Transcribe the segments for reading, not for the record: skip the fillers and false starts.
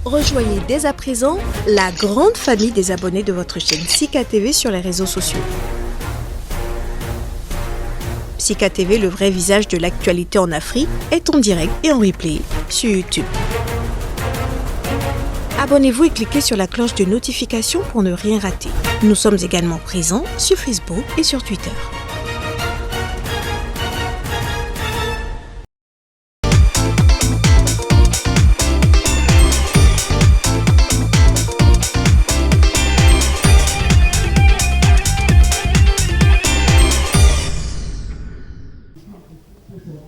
Rejoignez dès à présent la grande famille des abonnés de votre chaîne Sika TV sur les réseaux sociaux. Sika TV, le vrai visage de l'actualité en Afrique, est en direct et en replay sur YouTube. Abonnez-vous et cliquez sur la cloche de notification pour ne rien rater. Nous sommes également présents sur Facebook et sur Twitter.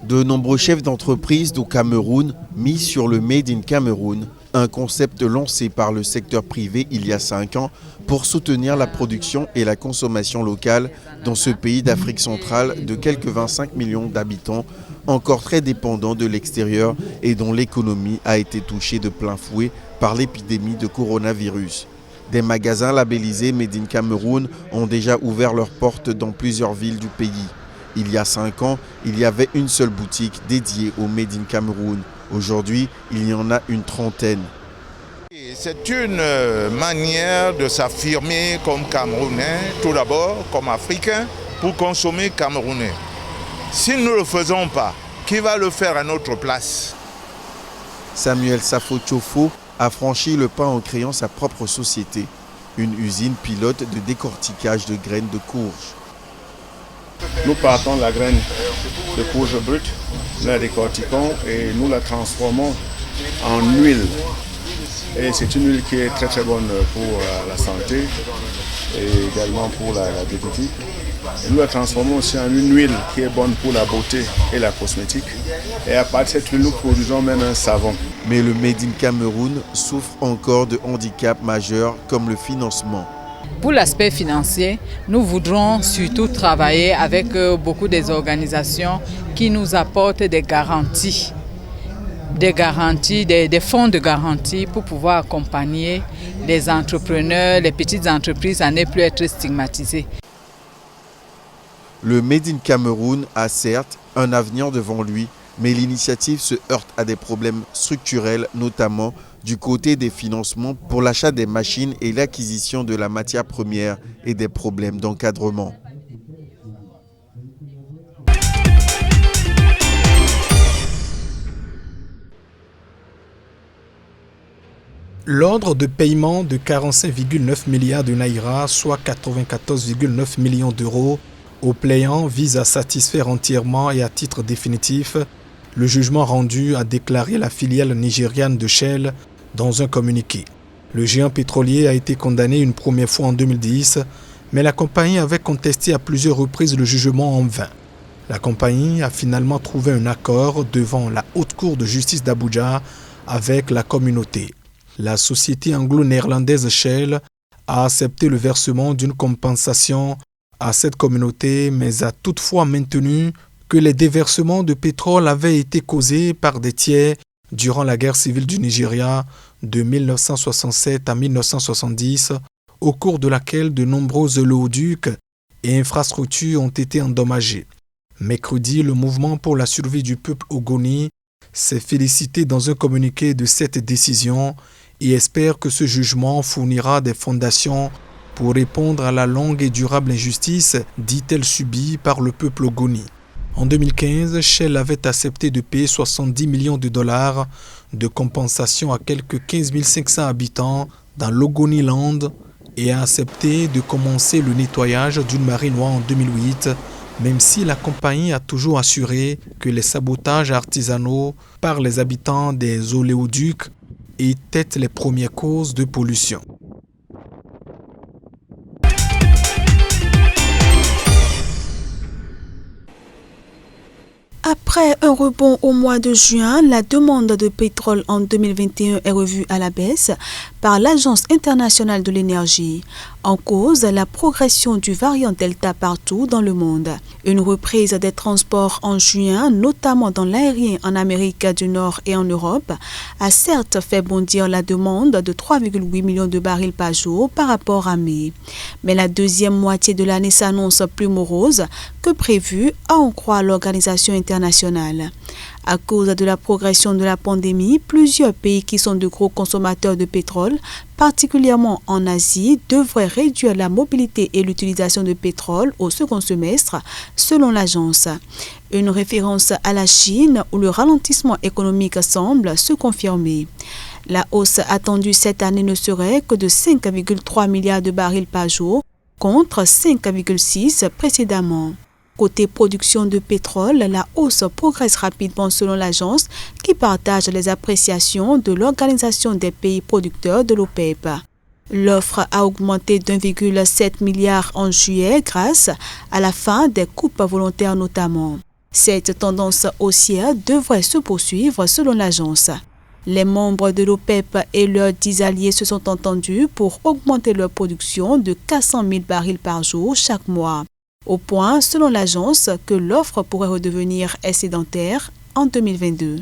De nombreux chefs d'entreprise du Cameroun misent sur le Made in Cameroun, un concept lancé par le secteur privé il y a 5 ans pour soutenir la production et la consommation locale dans ce pays d'Afrique centrale de quelques 25 millions d'habitants, encore très dépendant de l'extérieur et dont l'économie a été touchée de plein fouet par l'épidémie de coronavirus. Des magasins labellisés Made in Cameroun ont déjà ouvert leurs portes dans plusieurs villes du pays. Il y a 5 ans, il y avait une seule boutique dédiée au Made in Cameroun. Aujourd'hui, il y en a une trentaine. C'est une manière de s'affirmer comme Camerounais, tout d'abord comme Africain, pour consommer camerounais. Si nous ne le faisons pas, qui va le faire à notre place? Samuel Safo Tchofo a franchi le pas en créant sa propre société, une usine pilote de décortiquage de graines de courge. Nous partons de la graine de courge brute, nous la décortiquons et nous la transformons en huile. Et c'est une huile qui est très très bonne pour la santé et également pour la diététique. Et nous la transformons aussi en une huile qui est bonne pour la beauté et la cosmétique. Et à partir de cette huile, nous produisons même un savon. Mais le Made in Cameroun souffre encore de handicaps majeurs comme le financement. Pour l'aspect financier, nous voudrons surtout travailler avec beaucoup des organisations qui nous apportent des garanties, des fonds de garantie pour pouvoir accompagner les entrepreneurs, les petites entreprises à ne plus être stigmatisées. Le Made in Cameroun a certes un avenir devant lui, mais l'initiative se heurte à des problèmes structurels, notamment du côté des financements pour l'achat des machines et l'acquisition de la matière première et des problèmes d'encadrement. L'ordre de paiement de 45,9 milliards de naira, soit 94,9 millions d'euros, au plaignant vise à satisfaire entièrement et à titre définitif le jugement rendu, a déclaré la filiale nigériane de Shell dans un communiqué. Le géant pétrolier a été condamné une première fois en 2010, mais la compagnie avait contesté à plusieurs reprises le jugement en vain. La compagnie a finalement trouvé un accord devant la Haute Cour de justice d'Abuja avec la communauté. La société anglo-néerlandaise Shell a accepté le versement d'une compensation à cette communauté, mais a toutefois maintenu que les déversements de pétrole avaient été causés par des tiers durant la guerre civile du Nigeria de 1967 à 1970, au cours de laquelle de nombreux oléoducs et infrastructures ont été endommagés. Mercredi, le mouvement pour la survie du peuple Ogoni s'est félicité dans un communiqué de cette décision et espère que ce jugement fournira des fondations pour répondre à la longue et durable injustice, dit-elle, subie par le peuple Ogoni. En 2015, Shell avait accepté de payer 70 millions de dollars de compensation à quelques 15 500 habitants dans l'Ogoniland et a accepté de commencer le nettoyage d'une marée noire en 2008, même si la compagnie a toujours assuré que les sabotages artisanaux par les habitants des oléoducs étaient les premières causes de pollution. Après un rebond au mois de juin, la demande de pétrole en 2021 est revue à la baisse par l'Agence internationale de l'énergie. En cause, la progression du variant Delta partout dans le monde. Une reprise des transports en juin, notamment dans l'aérien en Amérique du Nord et en Europe, a certes fait bondir la demande de 3,8 millions de barils par jour par rapport à mai. Mais la deuxième moitié de l'année s'annonce plus morose que prévu, à en croire l'Organisation internationale internationale. À cause de la progression de la pandémie, plusieurs pays qui sont de gros consommateurs de pétrole, particulièrement en Asie, devraient réduire la mobilité et l'utilisation de pétrole au second semestre, selon l'agence. Une référence à la Chine où le ralentissement économique semble se confirmer. La hausse attendue cette année ne serait que de 5,3 milliards de barils par jour contre 5,6 précédemment. Côté production de pétrole, la hausse progresse rapidement selon l'agence qui partage les appréciations de l'Organisation des pays producteurs de l'OPEP. L'offre a augmenté d'1,7 milliard en juillet grâce à la fin des coupes volontaires notamment. Cette tendance haussière devrait se poursuivre selon l'agence. Les membres de l'OPEP et leurs 10 alliés se sont entendus pour augmenter leur production de 400 000 barils par jour chaque mois. Au point, selon l'agence, que l'offre pourrait redevenir excédentaire en 2022.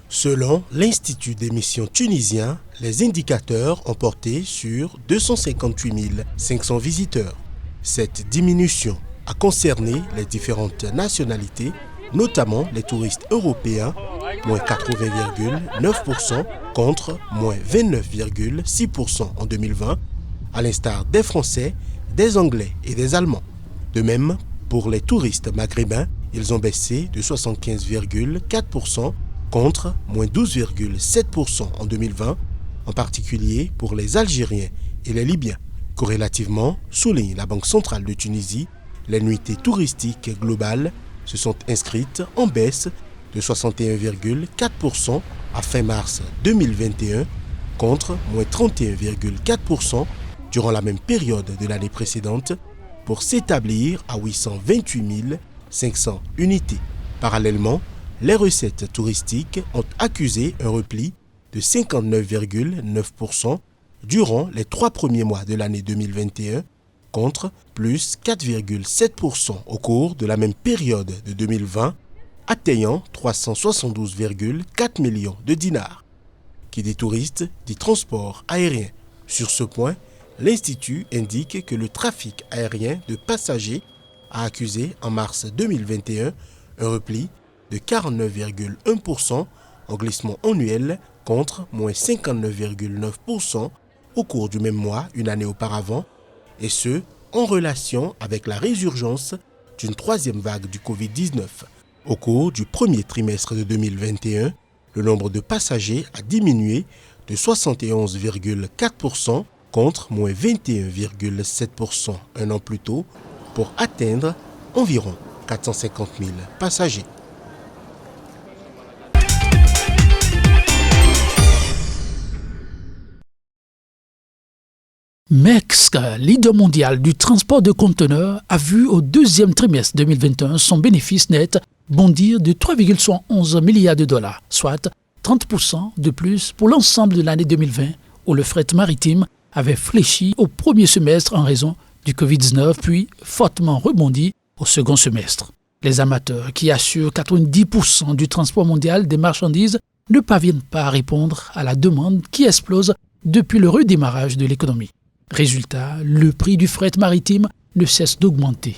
Selon l'Institut d'émission tunisien, les indicateurs ont porté sur 258 500 visiteurs. Cette diminution a concerné les différentes nationalités, notamment les touristes européens, moins 80,9% contre moins 29,6% en 2020, à l'instar des Français, des Anglais et des Allemands. De même, pour les touristes maghrébins, ils ont baissé de 75,4% contre moins 12,7% en 2020, en particulier pour les Algériens et les Libyens. Corrélativement, souligne la Banque centrale de Tunisie, les nuitées touristiques globales se sont inscrites en baisse de 61,4% à fin mars 2021 contre moins 31,4% durant la même période de l'année précédente pour s'établir à 828 500 unités. Parallèlement, les recettes touristiques ont accusé un repli de 59,9% durant les 3 premiers mois de l'année 2021 contre plus 4,7% au cours de la même période de 2020, atteignant 372,4 millions de dinars. Qui dit touristes dit transport aérien. Sur ce point, l'Institut indique que le trafic aérien de passagers a accusé en mars 2021 un repli de 49,1% en glissement annuel contre moins 59,9% au cours du même mois une année auparavant, et ce, en relation avec la résurgence d'une troisième vague du Covid-19. Au cours du premier trimestre de 2021, le nombre de passagers a diminué de 71,4% contre moins 21,7% un an plus tôt pour atteindre environ 450 000 passagers. Maersk, leader mondial du transport de conteneurs, a vu au deuxième trimestre 2021 son bénéfice net bondir de 3,71 milliards de dollars, soit 30% de plus pour l'ensemble de l'année 2020, où le fret maritime avait fléchi au premier semestre en raison du Covid-19, puis fortement rebondi au second semestre. Les amateurs, qui assurent 90% du transport mondial des marchandises, ne parviennent pas à répondre à la demande qui explose depuis le redémarrage de l'économie. Résultat, le prix du fret maritime ne cesse d'augmenter.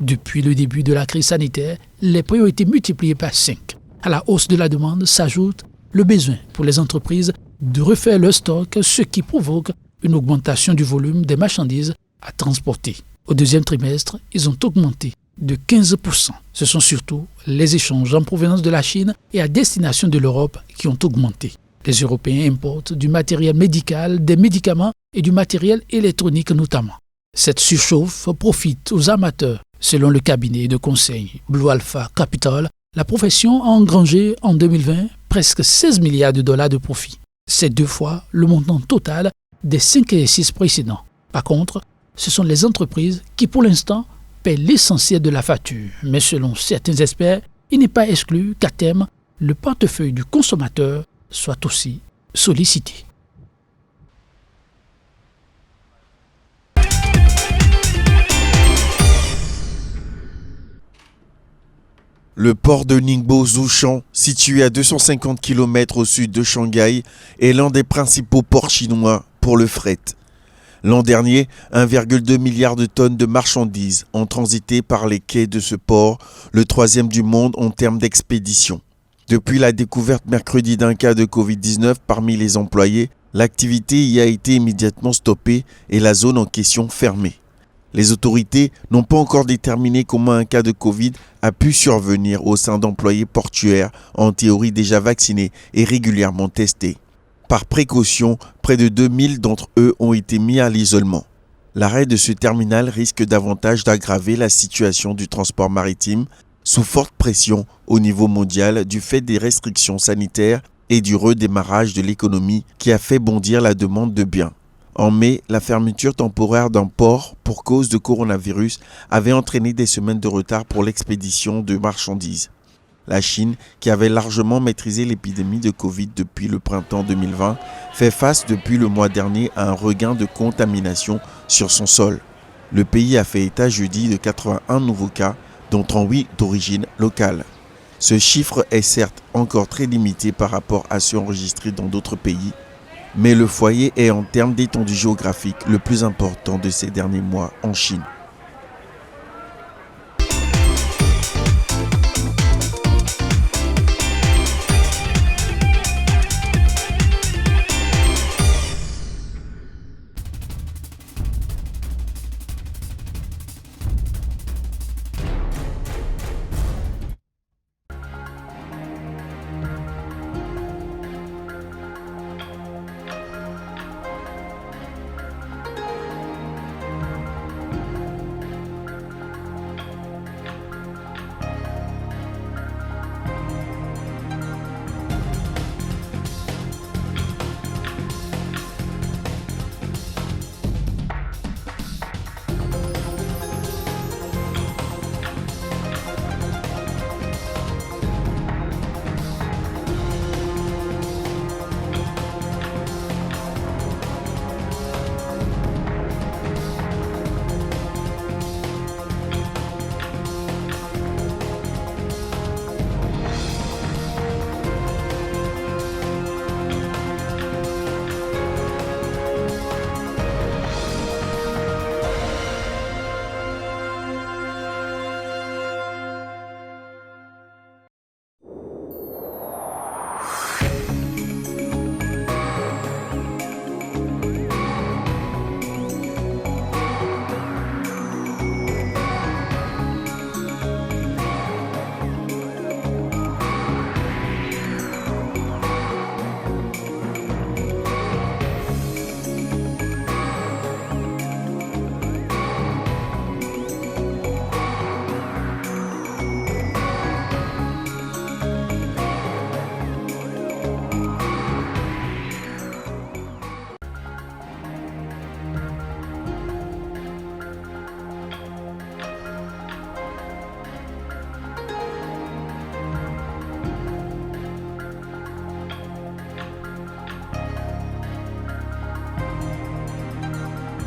Depuis le début de la crise sanitaire, les prix ont été multipliés par 5. À la hausse de la demande s'ajoute le besoin pour les entreprises de refaire leur stock, ce qui provoque une augmentation du volume des marchandises à transporter. Au deuxième trimestre, ils ont augmenté de 15%. Ce sont surtout les échanges en provenance de la Chine et à destination de l'Europe qui ont augmenté. Les Européens importent du matériel médical, des médicaments et du matériel électronique notamment. Cette surchauffe profite aux amateurs. Selon le cabinet de conseil Blue Alpha Capital, la profession a engrangé en 2020 presque 16 milliards de dollars de profit. C'est 2 fois le montant total des 5 exercices précédents. Par contre, ce sont les entreprises qui pour l'instant paient l'essentiel de la facture. Mais selon certains experts, il n'est pas exclu qu'à terme, le portefeuille du consommateur soit aussi sollicité. Le port de Ningbo-Zhoushan, situé à 250 km au sud de Shanghai, est l'un des principaux ports chinois. pour le fret. L'an dernier, 1,2 milliard de tonnes de marchandises ont transité par les quais de ce port, le troisième du monde en termes d'expédition. Depuis la découverte mercredi d'un cas de Covid-19 parmi les employés, l'activité y a été immédiatement stoppée et la zone en question fermée. Les autorités n'ont pas encore déterminé comment un cas de Covid a pu survenir au sein d'employés portuaires, en théorie déjà vaccinés et régulièrement testés. Par précaution, près de 2000 d'entre eux ont été mis à l'isolement. L'arrêt de ce terminal risque davantage d'aggraver la situation du transport maritime, sous forte pression au niveau mondial du fait des restrictions sanitaires et du redémarrage de l'économie qui a fait bondir la demande de biens. En mai, la fermeture temporaire d'un port pour cause de coronavirus avait entraîné des semaines de retard pour l'expédition de marchandises. La Chine, qui avait largement maîtrisé l'épidémie de Covid depuis le printemps 2020, fait face depuis le mois dernier à un regain de contamination sur son sol. Le pays a fait état jeudi de 81 nouveaux cas, dont 38 d'origine locale. Ce chiffre est certes encore très limité par rapport à ceux enregistrés dans d'autres pays, mais le foyer est en termes d'étendue géographique le plus important de ces derniers mois en Chine.